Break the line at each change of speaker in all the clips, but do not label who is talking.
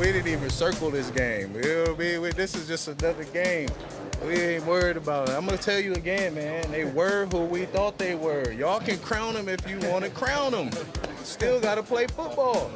We didn't even circle this game. This is just another game. We ain't worried about it. I'm going to tell you again, man, they were who we thought they were. Y'all can crown them if you want to crown them. Still got to play football.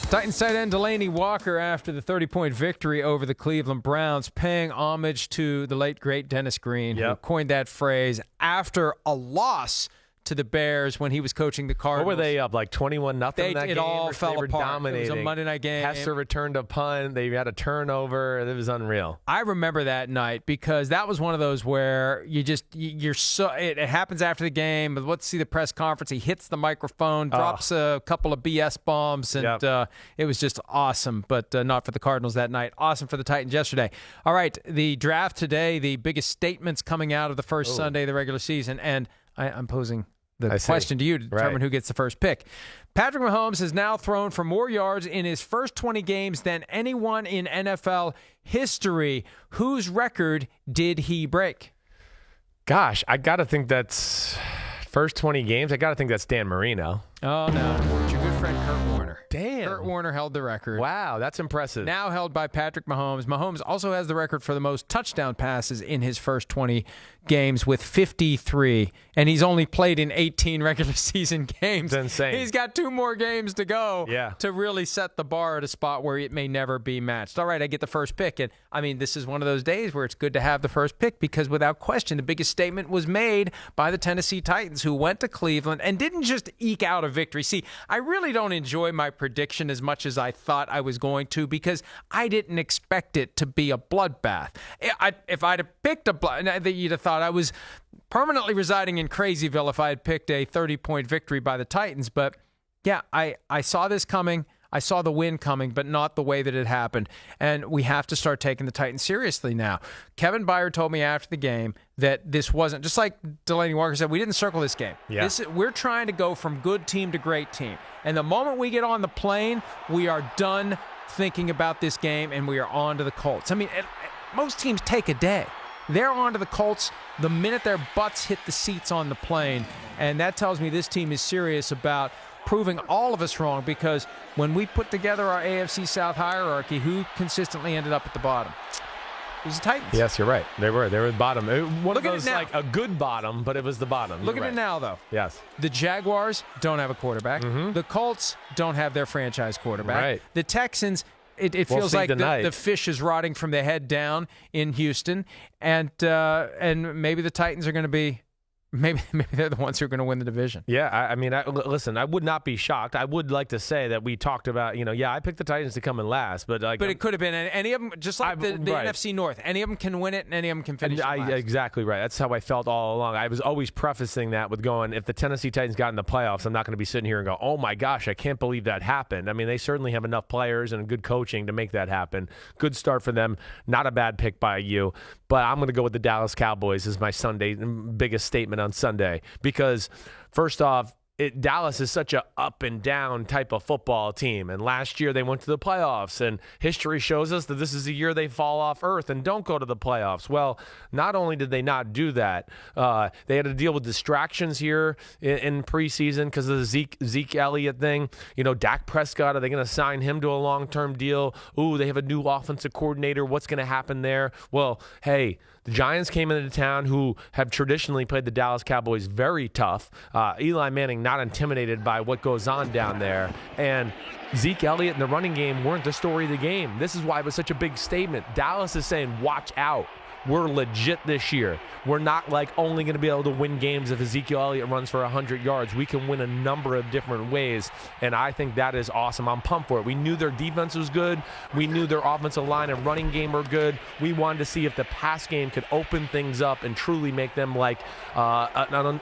Titans tight end Delanie Walker, after the 30-point victory over the Cleveland Browns, paying homage to the late, great Dennis Green, who coined that phrase after a loss to the Bears when he was coaching the Cardinals.
What were they up, like 21-0 that game?
It all fell apart.
Dominating.
It was a Monday night game.
Hester returned a punt. They had a turnover. It was unreal.
I remember that night because that was one of those where you're so. It happens after the game. Let's see the press conference. He hits the microphone, drops a couple of BS bombs, and it was just awesome. But not for the Cardinals that night. Awesome for the Titans yesterday. All right, the draft today. The biggest statements coming out of the first Sunday of the regular season, and I'm posing the question to you to determine who gets the first pick. Patrick Mahomes has now thrown for more yards in his first 20 games than anyone in NFL history. Whose record did he break?
Gosh, I got to think that's first 20 games. I got to think that's Dan Marino.
Oh, no. It's your good friend Kurt Warner.
Damn.
Kurt Warner held the record.
Wow, that's impressive.
Now held by Patrick Mahomes. Mahomes also has the record for the most touchdown passes in his first 20 games with 53, and he's only played in 18 regular season games.
It's insane.
He's got 2 more games to go to really set the bar at a spot where it may never be matched. All right, I get the first pick, and I mean, this is one of those days where it's good to have the first pick because without question, the biggest statement was made by the Tennessee Titans, who went to Cleveland and didn't just eke out a victory. See, I really don't enjoy my prediction as much as I thought I was going to because I didn't expect it to be a bloodbath. If I'd have picked you'd have thought I was permanently residing in Crazyville if I had picked a 30-point victory by the Titans. But, yeah, I saw this coming. I saw the win coming, but not the way that it happened. And we have to start taking the Titans seriously now. Kevin Byard told me after the game that this wasn't, just like Delanie Walker said, we didn't circle this game.
Yeah.
We're trying to go from good team to great team. And the moment we get on the plane, we are done thinking about this game, and we are on to the Colts. I mean, most teams take a day. They're on to the Colts the minute their butts hit the seats on the plane. And that tells me this team is serious about proving all of us wrong, because when we put together our AFC South hierarchy, who consistently ended up at the bottom? It was the Titans.
Yes, you're right. They were the bottom. One of those, like a good bottom, but it was the bottom.
Look at it now, though.
Yes.
The Jaguars don't have a quarterback.
Mm-hmm.
The Colts don't have their franchise quarterback.
Right.
The Texans, it feels like the fish is rotting from the head down in Houston, and maybe the Titans are going to be. Maybe they're the ones who are going to win the division.
Yeah, I mean, listen, I would not be shocked. I would like to say that we talked about, I picked the Titans to come in last, but
it could have been any of them, just like the NFC North. Any of them can win it, and any of them can finish last.
Exactly right. That's how I felt all along. I was always prefacing that with going, if the Tennessee Titans got in the playoffs, I'm not going to be sitting here and go, oh my gosh, I can't believe that happened. I mean, they certainly have enough players and good coaching to make that happen. Good start for them. Not a bad pick by you. But I'm going to go with the Dallas Cowboys as my Sunday biggest statement on Sunday, because first off, Dallas is such a up and down type of football team, and last year they went to the playoffs, and history shows us that this is the year they fall off earth and don't go to the playoffs. Well, not only did they not do that, they had to deal with distractions here in preseason because of the Zeke Elliott thing. Dak Prescott, are they going to sign him to a long-term deal? Ooh, they have a new offensive coordinator. What's going to happen there? Well, hey, the Giants came into town, who have traditionally played the Dallas Cowboys very tough. Eli Manning not intimidated by what goes on down there. And Zeke Elliott and the running game weren't the story of the game. This is why it was such a big statement. Dallas is saying, watch out. We're legit this year. We're not only going to be able to win games if Ezekiel Elliott runs for 100 yards. We can win a number of different ways, and I think that is awesome. I'm pumped for it. We knew their defense was good. We knew their offensive line and running game were good. We wanted to see if the pass game could open things up and truly make them an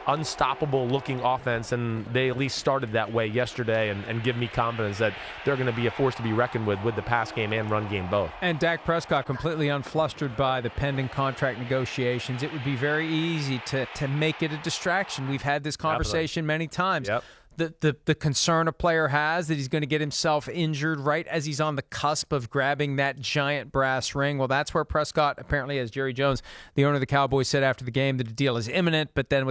unstoppable-looking offense, and they at least started that way yesterday and give me confidence that they're going to be a force to be reckoned with the pass game and run game both.
And Dak Prescott completely unflustered by the pending contract negotiations. It would be very easy to make it a distraction. We've had this conversation many times.
Yep.
the concern a player has that he's going to get himself injured right as he's on the cusp of grabbing that giant brass ring. Well, that's where Prescott, apparently, as Jerry Jones, the owner of the Cowboys, said after the game, that the deal is imminent. But then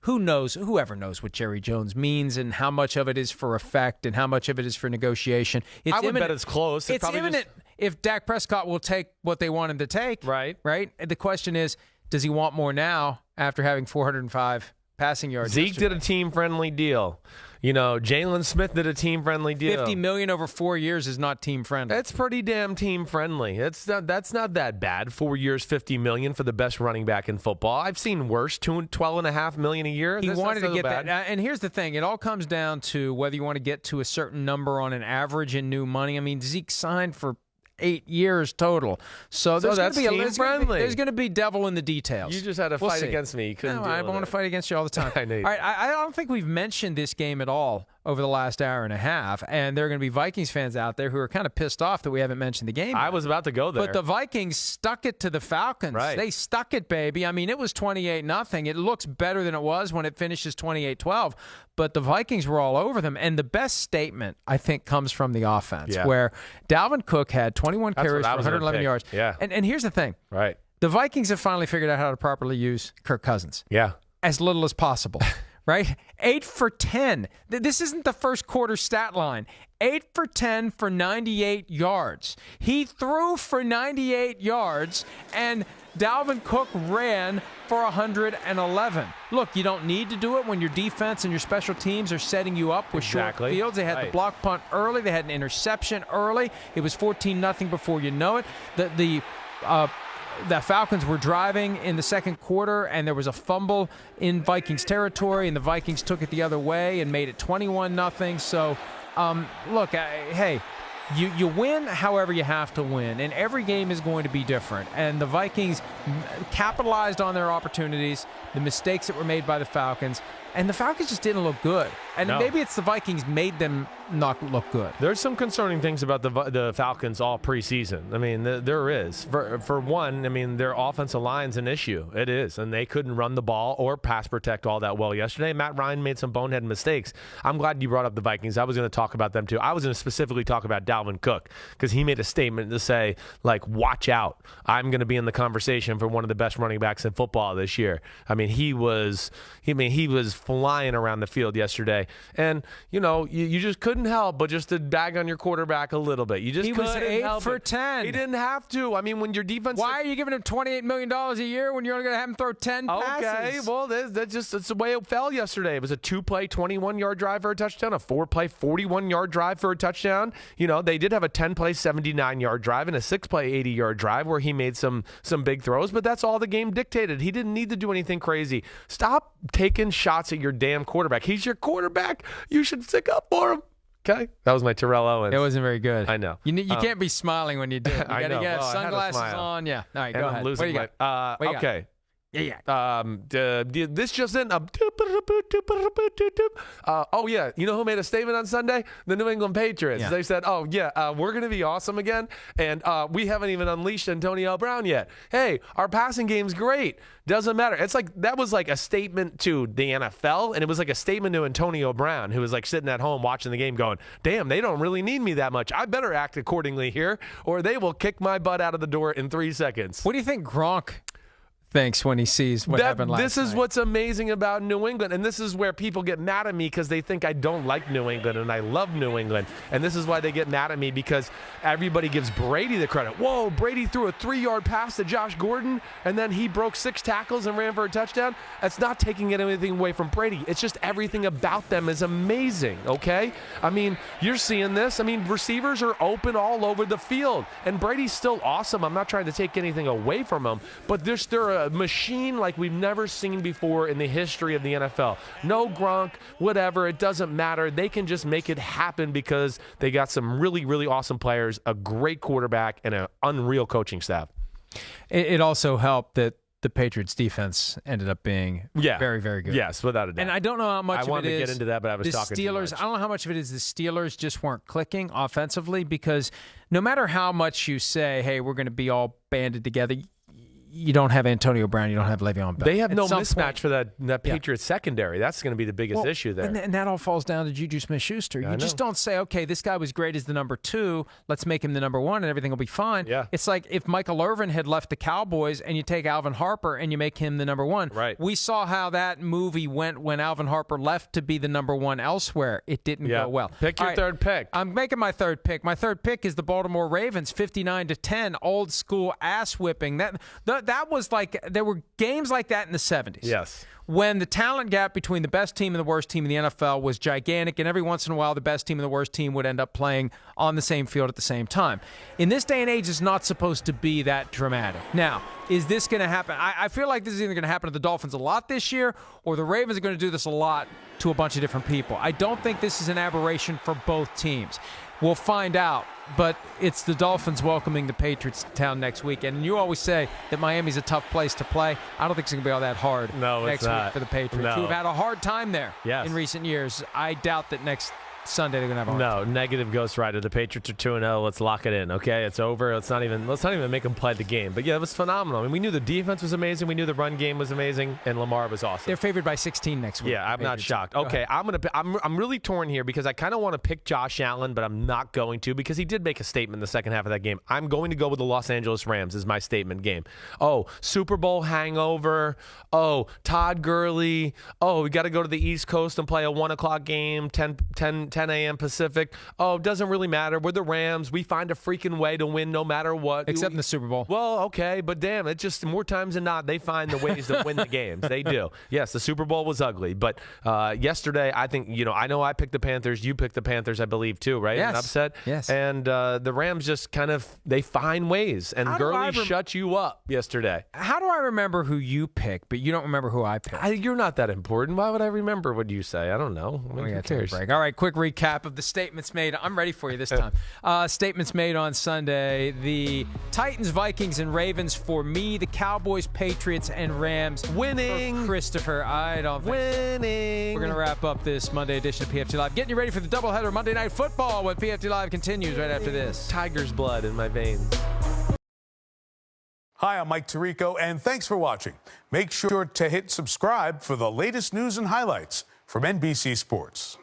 whoever knows what Jerry Jones means and how much of it is for effect and how much of it is for negotiation.
I would bet it's close.
It's imminent if Dak Prescott will take what they want him to take.
Right.
The question is, does he want more now after having 405 passing yards?
Zeke did a team-friendly deal. Jalen Smith did a team-friendly deal.
$50 million over 4 years is not team-friendly.
That's pretty damn team-friendly. That's not that bad. 4 years, $50 million for the best running back in football. I've seen worse. $12.5 million a year.
He wanted to get that. And here's the thing. It all comes down to whether you want to get to a certain number on an average in new money. I mean, Zeke signed for 8 years total. So there's going to be devil in the details.
You just had to fight against me. You couldn't
I want to fight against you all the time.
I know you.
All right, I don't think we've mentioned this game at all over the last hour and a half, and there are going to be Vikings fans out there who are kind of pissed off that we haven't mentioned the game.
I was about to go there.
But the Vikings stuck it to the Falcons.
Right.
They stuck it, baby. I mean, it was 28-0. It looks better than it was when it finishes 28-12, but the Vikings were all over them. And the best statement, I think, comes from the offense, where Dalvin Cook had 21 carries for 111 yards.
Yeah.
And here's the thing.
Right.
The Vikings have finally figured out how to properly use Kirk Cousins.
Yeah.
As little as possible. Right? 8 for 10. This isn't the first quarter stat line. 8 for 10 for 98 yards. He threw for 98 yards, and Dalvin Cook ran for 111. Look, you don't need to do it when your defense and your special teams are setting you up with short fields. They had the block punt early. They had an interception early. It was 14-0 before you know it. The Falcons were driving in the second quarter, and there was a fumble in Vikings territory, and the Vikings took it the other way and made it 21-0. So, look, hey, you win however you have to win, and every game is going to be different. And the Vikings capitalized on their opportunities, the mistakes that were made by the Falcons, and the Falcons just didn't look good. And maybe it's the Vikings made them not look good.
There's some concerning things about the Falcons all preseason. I mean, there is. For one, I mean, their offensive line's an issue. It is. And they couldn't run the ball or pass protect all that well yesterday. Matt Ryan made some bonehead mistakes. I'm glad you brought up the Vikings. I was going to talk about them too. I was going to specifically talk about Dalvin Cook because he made a statement to say, like, watch out. I'm going to be in the conversation for one of the best running backs in football this year. I mean, he was flying around the field yesterday. And, you just couldn't help but just to bag on your quarterback a little bit. You just
he was 8 for 10.
He didn't have to. I mean, when your defense...
Why are you giving him $28 million a year when you're only going to have him throw 10 passes?
Okay, well, that's the way it fell yesterday. It was a 2-play, 21-yard drive for a touchdown, a 4-play, 41-yard drive for a touchdown. They did have a 10-play, 79-yard drive and a 6-play, 80-yard drive where he made some big throws, but that's all the game dictated. He didn't need to do anything crazy. Stop taking shots at your damn quarterback. He's your quarterback. You should stick up for him. Okay, that was my Terrell Owens.
It wasn't very good.
I know.
You can't be smiling when you do it. You got to get sunglasses on. Yeah. All right, go ahead.
What do you got? Okay.
Yeah.
This just in. Oh yeah, you know who made a statement on Sunday? The New England Patriots.
Yeah.
They said, "Oh yeah, we're going to be awesome again, and we haven't even unleashed Antonio Brown yet. Hey, our passing game's great. Doesn't matter." It's like that was like a statement to the NFL, and it was like a statement to Antonio Brown, who was like sitting at home watching the game, going, "Damn, they don't really need me that much. I better act accordingly here, or they will kick my butt out of the door in 3 seconds."
What do you think Gronk thinks when he sees what happened last night?
This is what's amazing about New England, and this is where people get mad at me because they think I don't like New England, and I love New England, and this is why they get mad at me because everybody gives Brady the credit. Whoa, Brady threw a 3-yard pass to Josh Gordon, and then he broke 6 tackles and ran for a touchdown. That's not taking anything away from Brady. It's just everything about them is amazing, okay? I mean, you're seeing this. I mean, receivers are open all over the field, and Brady's still awesome. I'm not trying to take anything away from him, but they're a machine like we've never seen before in the history of the NFL. No Gronk, whatever, it doesn't matter. They can just make it happen because they got some really, really awesome players, a great quarterback, and an unreal coaching staff.
It also helped that the Patriots defense ended up being very, very good.
Yes, without a doubt.
And I don't know how much of it is.
I wanted to get into that, but I was talking too much.
I don't know how much of it is the Steelers just weren't clicking offensively because no matter how much you say, hey, we're going to be all banded together, you don't have Antonio Brown, you don't have Le'Veon Bell.
They have no mismatch
point,
for that Patriots secondary. That's going to be the biggest issue there.
And that all falls down to Juju Smith-Schuster. You just don't say, okay, this guy was great as the number 2, let's make him the number 1 and everything will be fine.
Yeah.
It's like if Michael Irvin had left the Cowboys and you take Alvin Harper and you make him the number 1.
Right.
We saw how that movie went when Alvin Harper left to be the number 1 elsewhere. It didn't go well.
Pick your third pick.
I'm making my third pick. My third pick is the Baltimore Ravens, 59-10, old school ass whipping. That was like, there were games like that in the 70s.
Yes.
When the talent gap between the best team and the worst team in the NFL was gigantic, and every once in a while the best team and the worst team would end up playing on the same field at the same time. In this day and age, it's not supposed to be that dramatic. Now, is this going to happen? I feel like this is either going to happen to the Dolphins a lot this year, or the Ravens are going to do this a lot to a bunch of different people. I don't think this is an aberration for both teams. We'll find out, but it's the Dolphins welcoming the Patriots to town next week. And you always say that Miami's a tough place to play. I don't think it's going to be all that hard next week for the Patriots, who have had a hard time there in recent years. I doubt that next Sunday they're going to have a hard time.
Negative Ghost Rider. The Patriots are 2-0. Let's lock it in, okay? It's over. Let's not even make them play the game. But, yeah, it was phenomenal. I mean, we knew the defense was amazing. We knew the run game was amazing, and Lamar was awesome.
They're favored by 16 next week.
Yeah, I'm not shocked. Okay, I'm really torn here because I kind of want to pick Josh Allen, but I'm not going to because he did make a statement in the second half of that game. I'm going to go with the Los Angeles Rams as my statement game. Oh, Super Bowl hangover. Oh, Todd Gurley. Oh, we got to go to the East Coast and play a 1 o'clock game, 10 a.m. Pacific. Oh, it doesn't really matter. We're the Rams. We find a freaking way to win no matter what.
Except in the Super Bowl.
Well, okay, but damn, it's just more times than not, they find the ways to win the games. They do. Yes, the Super Bowl was ugly, but yesterday, I think, I know I picked the Panthers. You picked the Panthers, I believe, too, right?
Yes.
An upset?
Yes.
And the Rams just kind of, they find ways, and Gurley shut you up yesterday.
How do I remember who you picked, but you don't remember who I picked?
You're not that important. Why would I remember what you say? I don't know.
We got to take a break. All right, quick recap of the statements made. I'm ready for you this time. Statements made on Sunday. The Titans, Vikings, and Ravens for me. The Cowboys, Patriots, and Rams
winning.
For Christopher, I don't think
winning.
We're going to wrap up this Monday edition of PFT Live. Getting you ready for the doubleheader Monday Night Football when PFT Live continues right after this.
Tiger's blood in my veins.
Hi, I'm Mike Tirico, and thanks for watching. Make sure to hit subscribe for the latest news and highlights from NBC Sports.